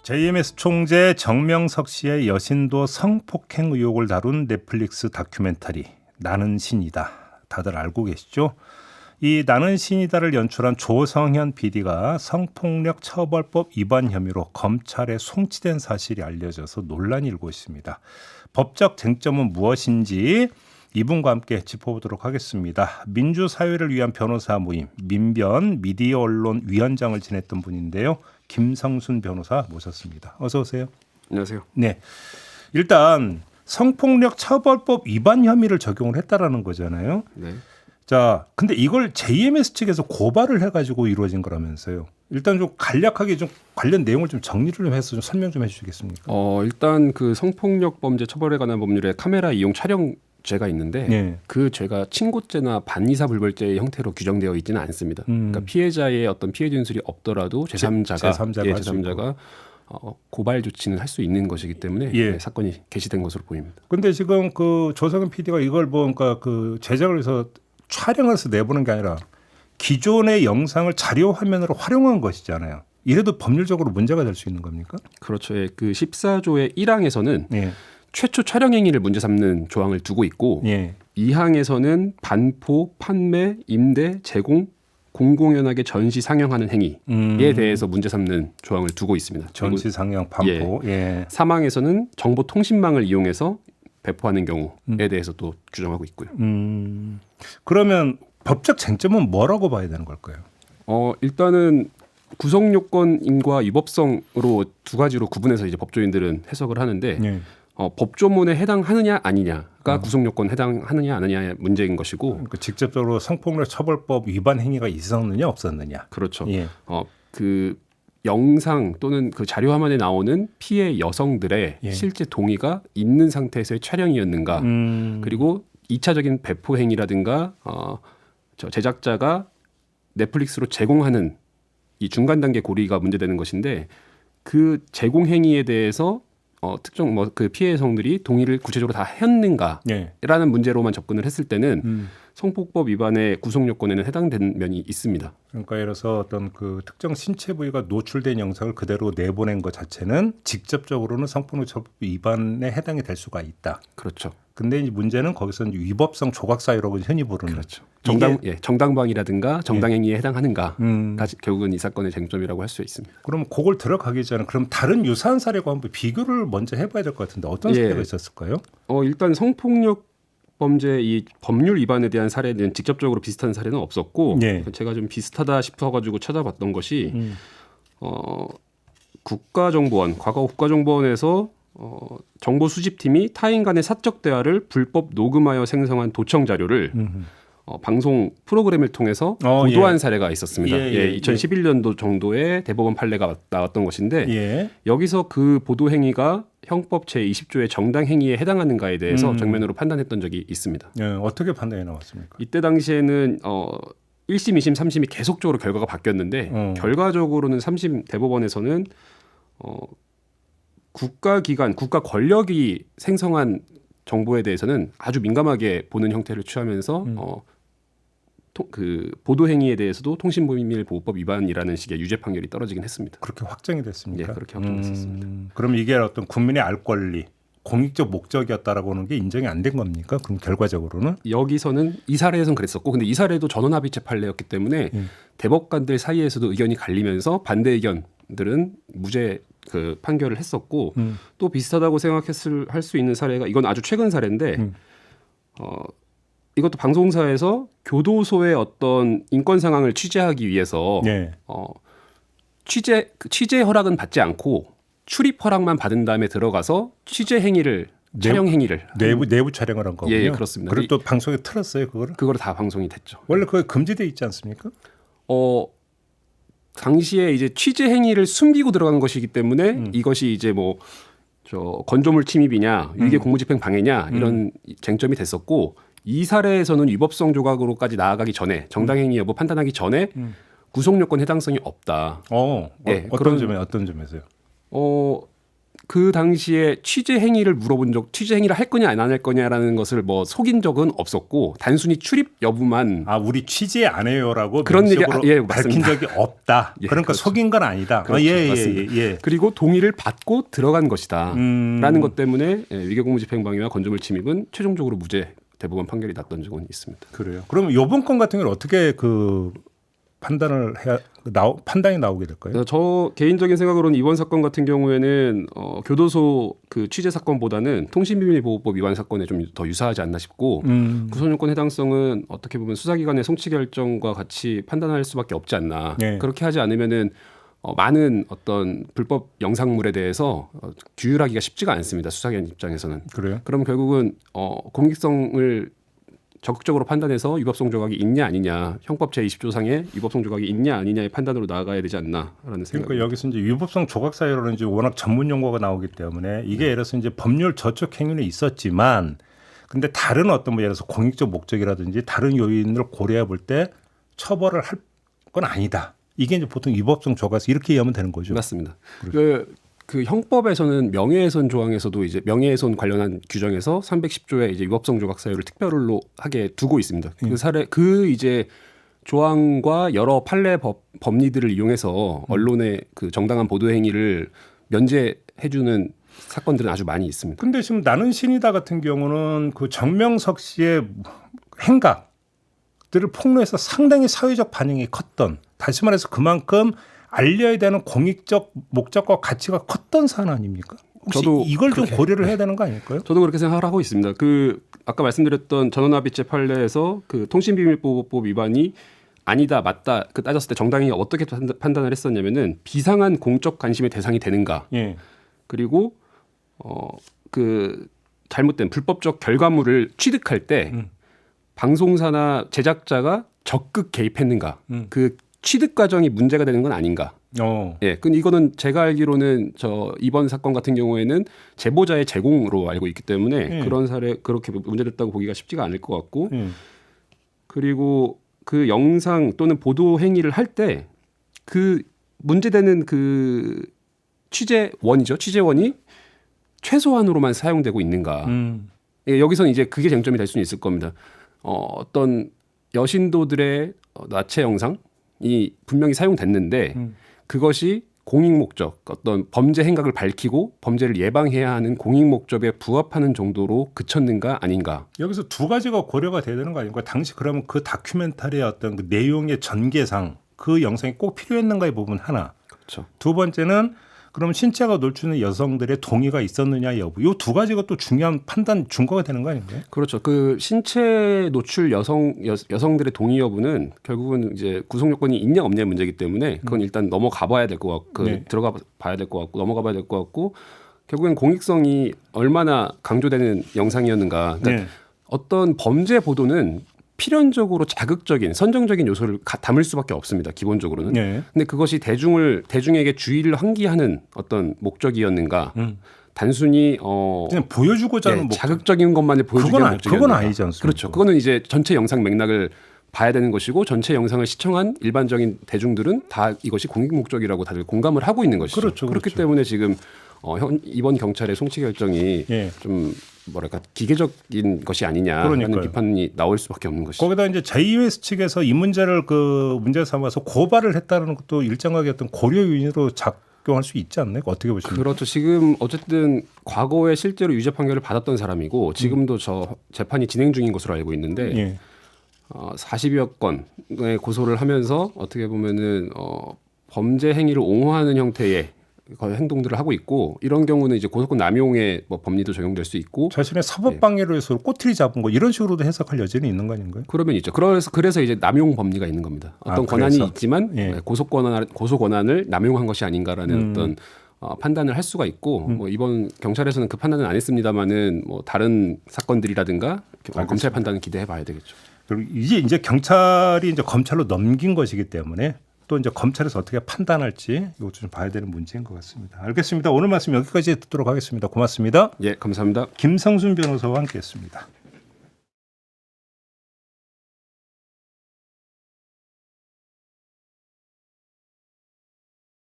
JMS 총재 정명석 씨의 여신도 성폭행 의혹을 다룬 넷플릭스 다큐멘터리 나는 신이다. 다들 알고 계시죠? 이 나는 신이다를 연출한 조성현 PD가 성폭력 처벌법 위반 혐의로 검찰에 송치된 사실이 알려져서 논란이 일고 있습니다. 법적 쟁점은 무엇인지 이분과 함께 짚어보도록 하겠습니다. 민주사회를 위한 변호사 모임 민변 미디어 언론 위원장을 지냈던 분인데요. 김성순 변호사 모셨습니다. 어서 오세요. 안녕하세요. 네, 일단 성폭력 처벌법 위반 혐의를 적용을 했다라는 거잖아요. 네. 자, 근데 이걸 JMS 측에서 고발을 해가지고 이루어진 거라면서요. 일단 좀 간략하게 좀 관련 내용을 좀 정리를 좀 해서 좀 설명 좀 해주시겠습니까? 일단 그 성폭력 범죄 처벌에 관한 법률에 카메라 이용 촬영 죄가 있는데 네. 그 죄가 친고죄나 반의사 불벌죄의 형태로 규정되어 있지는 않습니다. 그러니까 피해자의 어떤 피해 진술이 없더라도 제3자가 고발 조치는 할 수 있는 것이기 때문에 예. 사건이 개시된 것으로 보입니다. 근데 지금 그 조성현 PD가 이걸 뭐 그러니까 그 제작을 해서 촬영을 해서 내보는 게 아니라 기존의 영상을 자료 화면으로 활용한 것이잖아요. 이래도 법률적으로 문제가 될 수 있는 겁니까? 그렇죠. 예. 그 14조의 1항에서는 예. 최초 촬영 행위를 문제 삼는 조항을 두고 있고 예. 2항에서는 반포, 판매, 임대, 제공, 공공연하게 전시 상영하는 행위에 대해서 문제 삼는 조항을 두고 있습니다. 전시 상영, 반포. 예. 3항에서는 정보통신망을 이용해서 배포하는 경우에 대해서 또 규정하고 있고요. 그러면 법적 쟁점은 뭐라고 봐야 되는 걸까요? 일단은 구성 요건인과 위법성으로 두 가지로 구분해서 이제 법조인들은 해석을 하는데 예. 법조문에 해당하느냐 아니냐가 구성 요건 해당하느냐 아니냐의 문제인 것이고, 그러니까 직접적으로 성폭력 처벌법 위반 행위가 있었느냐 없었느냐. 그렇죠. 예. 그 영상 또는 그 자료 화면에 나오는 피해 여성들의 예. 실제 동의가 있는 상태에서의 촬영이었는가, 그리고 2차적인 배포 행위라든가 저 제작자가 넷플릭스로 제공하는 이 중간 단계 고리가 문제되는 것인데, 그 제공 행위에 대해서 특정 그 피해 여성들이 동의를 구체적으로 다 했는가라는 예. 문제로만 접근을 했을 때는 성폭법 위반의 구성 요건에는 해당되는 면이 있습니다. 그러니까 예를 들어서 어떤 그 특정 신체 부위가 노출된 영상을 그대로 내보낸 것 자체는 직접적으로는 성폭력 처벌 위반에 해당이 될 수가 있다. 그렇죠. 근데 이제 문제는 거기서 이제 위법성 조각 사유라고 흔히 부르는. 그렇죠. 정당방위라든가 정당행위에 해당하는가가 결국은 이 사건의 쟁점이라고 할 수 있습니다. 그럼 그걸 들어가기 전에 그럼 다른 유사한 사례과 한번 비교를 먼저 해봐야 될 것 같은데 어떤 사례가 있었을까요? 일단 성폭력 범죄 이 법률 위반에 대한 사례는 직접적으로 비슷한 사례는 없었고, 제가 좀 비슷하다 싶어가지고 찾아봤던 것이 국가정보원, 과거 국가정보원에서 정보 수집팀이 타인 간의 사적 대화를 불법 녹음하여 생성한 도청 자료를 방송 프로그램을 통해서 보도한 사례가 있었습니다. 2011년도 정도에 대법원 판례가 나왔던 것인데 여기서 그 보도 행위가 형법 제20조의 정당 행위에 해당하는가에 대해서 정면으로 판단했던 적이 있습니다. 어떻게 판단이 나왔습니까? 이때 당시에는 1심, 2심, 3심이 계속적으로 결과가 바뀌었는데 결과적으로는 3심 대법원에서는 국가기관, 국가 권력이 생성한 정보에 대해서는 아주 민감하게 보는 형태를 취하면서 그 보도 행위에 대해서도 통신비밀보호법 위반이라는 식의 유죄 판결이 떨어지긴 했습니다. 그렇게 확정이 됐습니까? 네, 그렇게 확정됐습니다. 그럼 이게 어떤 국민의 알 권리, 공익적 목적이었다라고 하는 게 인정이 안 된 겁니까? 그럼 결과적으로는? 여기서는 이 사례에서는 그랬었고, 근데 이 사례도 전원합의체 판례였기 때문에 대법관들 사이에서도 의견이 갈리면서 반대 의견들은 무죄 그 판결을 했었고, 또 비슷하다고 할 수 있는 사례가, 이건 아주 최근 사례인데 이것도 방송사에서 교도소의 어떤 인권 상황을 취재하기 위해서 취재 허락은 받지 않고 출입 허락만 받은 다음에 들어가서 취재 행위를 촬영 행위를 내부 촬영을 한 거군요. 예, 그렇습니다. 그리고 또 방송에 틀었어요, 그거를? 그거를 다 방송이 됐죠. 원래 그게 금지돼 있지 않습니까? 당시에 이제 취재 행위를 숨기고 들어간 것이기 때문에 이것이 이제 건조물 침입이냐, 유괴 공무집행 방해냐 이런 쟁점이 됐었고, 이 사례에서는 위법성 조각으로까지 나아가기 전에 정당행위 여부 판단하기 전에 구속요건 해당성이 없다. 어떤 점에서요? 그 당시에 취재 행위를 물어본 적, 취재 행위를 할 거냐 안 할 거냐라는 것을 뭐 속인 적은 없었고 단순히 출입 여부만 우리 취재 안 해요라고 그런 얘기 명시적으로 밝힌 적이 없다. 예, 그러니까 그렇죠. 속인 건 아니다. 그렇죠. 맞습니다. 예. 그리고 동의를 받고 들어간 것이다라는 것 때문에 위계공무집행방해와 건조물 침입은 최종적으로 무죄 대법원 판결이 났던 적은 있습니다. 그래요. 그럼 이번 건 같은 경우는 어떻게 그 판단을 해야 판단이 나오게 될까요? 저 개인적인 생각으로는 이번 사건 같은 경우에는 교도소 그 취재 사건보다는 통신비밀보호법 위반 사건에 좀 더 유사하지 않나 싶고 구속요건 해당성은 어떻게 보면 수사기관의 송치 결정과 같이 판단할 수밖에 없지 않나. 네. 그렇게 하지 않으면은 많은 어떤 불법 영상물에 대해서 규율하기가 쉽지가 않습니다. 수사기관 입장에서는. 그래요? 그럼 결국은 공익성을 적극적으로 판단해서 위법성 조각이 있냐 아니냐, 형법 제20조상에 위법성 조각이 있냐 아니냐의 판단으로 나아가야 되지 않나라는 생각입니다. 그러니까 여기서 이제 위법성 조각 사유로는 이제 워낙 전문 용어가 나오기 때문에 이게 예를 들어서 이제 법률 저촉 행위는 있었지만, 근데 다른 어떤 뭐 예를 들어서 공익적 목적이라든지 다른 요인을 고려해 볼 때 처벌을 할 건 아니다. 이게 이제 보통 위법성 조각에서 이렇게 이해하면 되는 거죠. 맞습니다. 그 형법에서는 명예훼손 조항에서도 이제 명예훼손 관련한 규정에서 310조에 이제 위법성 조각 사유를 특별로 하게 두고 있습니다. 그 사례 이제 조항과 여러 판례 법리들을 이용해서 언론의 그 정당한 보도 행위를 면제해주는 사건들은 아주 많이 있습니다. 근데 지금 나는 신이다 같은 경우는 그 정명석 씨의 행각들을 폭로해서 상당히 사회적 반응이 컸던, 다시 말해서 그만큼 알려야 되는 공익적 목적과 가치가 컸던 사안 아닙니까? 혹시 저도 이걸 좀 고려를 해야 되는 거 아닐까요? 저도 그렇게 생각을 하고 있습니다. 그 아까 말씀드렸던 전원합의체 판례에서 그 통신비밀보호법 위반이 아니다 맞다 그 따졌을 때 정당이 어떻게 판단을 했었냐면은 비상한 공적 관심의 대상이 되는가, 예. 그리고 그 잘못된 불법적 결과물을 취득할 때 방송사나 제작자가 적극 개입했는가, 그 취득 과정이 문제가 되는 건 아닌가. 예, 근데 이거는 제가 알기로는 이번 사건 같은 경우에는 제보자의 제공으로 알고 있기 때문에 그런 사례 그렇게 문제됐다고 보기가 쉽지가 않을 것 같고, 그리고 그 영상 또는 보도 행위를 할 때 그 문제되는 그 취재원이 최소한으로만 사용되고 있는가. 예, 여기서는 이제 그게 쟁점이 될 수는 있을 겁니다. 어떤 여신도들의 나체 영상이 분명히 사용됐는데 그것이 공익 목적, 어떤 범죄 행각을 밝히고 범죄를 예방해야 하는 공익 목적에 부합하는 정도로 그쳤는가 아닌가. 여기서 두 가지가 고려가 돼야 되는 거 아닙니까? 당시 그러면 그 다큐멘터리의 어떤 그 내용의 전개상 그 영상이 꼭 필요했는가의 부분 하나. 그렇죠. 두 번째는 그럼 신체가 노출된 여성들의 동의가 있었느냐 여부. 이 두 가지가 또 중요한 판단 증거가 되는 거 아닌가요? 그렇죠. 그 신체 노출 여성들의 동의 여부는 결국은 이제 구속 요건이 있냐 없냐의 문제이기 때문에 그건 일단 넘어가 봐야 될 것 같고 들어가 봐야 될 것 같고 넘어가 봐야 될 것 같고, 결국엔 공익성이 얼마나 강조되는 영상이었는가. 그러니까 어떤 범죄 보도는 필연적으로 자극적인 선정적인 요소를 담을 수밖에 없습니다. 기본적으로는. 근데 그것이 대중에게 주의를 환기하는 어떤 목적이었는가. 단순히 그냥 보여주고자 하는 자극적인 것만을 보여주기 위한 목적이었는가. 그건 아니지 않습니까? 그렇죠. 그거는 이제 전체 영상 맥락을 봐야 되는 것이고 전체 영상을 시청한 일반적인 대중들은 다 이것이 공익 목적이라고 다들 공감을 하고 있는 것이죠. 그렇죠. 그렇기 때문에 지금 이번 경찰의 송치 결정이 좀 뭐랄까 기계적인 것이 아니냐라는 비판이 나올 수밖에 없는 것이죠. 거기다 이제 JS 측에서 이 문제를 그 문제 삼아서 고발을 했다는 것도 일정하게 어떤 고려 요인으로 작용할 수 있지 않나요? 어떻게 보십니까? 그렇죠. 지금 어쨌든 과거에 실제로 유죄 판결을 받았던 사람이고 지금도 저 재판이 진행 중인 것으로 알고 있는데 40여 건의 고소를 하면서 어떻게 보면은 범죄 행위를 옹호하는 형태의 행동들을 하고 있고, 이런 경우는 이제 고소권 남용의 법리도 적용될 수 있고, 자신의 사법 방해로 해서 꼬투리 잡은 거 이런 식으로도 해석할 여지는 있는 거 아닌가요? 그러면 있죠. 그래서 이제 남용 법리가 있는 겁니다. 어떤 권한이 있지만 고소 권한을 남용한 것이 아닌가라는 어떤 판단을 할 수가 있고, 뭐 이번 경찰에서는 그 판단은 안 했습니다만은 뭐 다른 사건들이라든가 검찰 판단은 기대해 봐야 되겠죠. 그리고 이제 경찰이 이제 검찰로 넘긴 것이기 때문에 또 이제 검찰에서 어떻게 판단할지 이것도 좀 봐야 되는 문제인 것 같습니다. 알겠습니다. 오늘 말씀 여기까지 듣도록 하겠습니다. 고맙습니다. 예, 감사합니다. 김성순 변호사와 함께했습니다.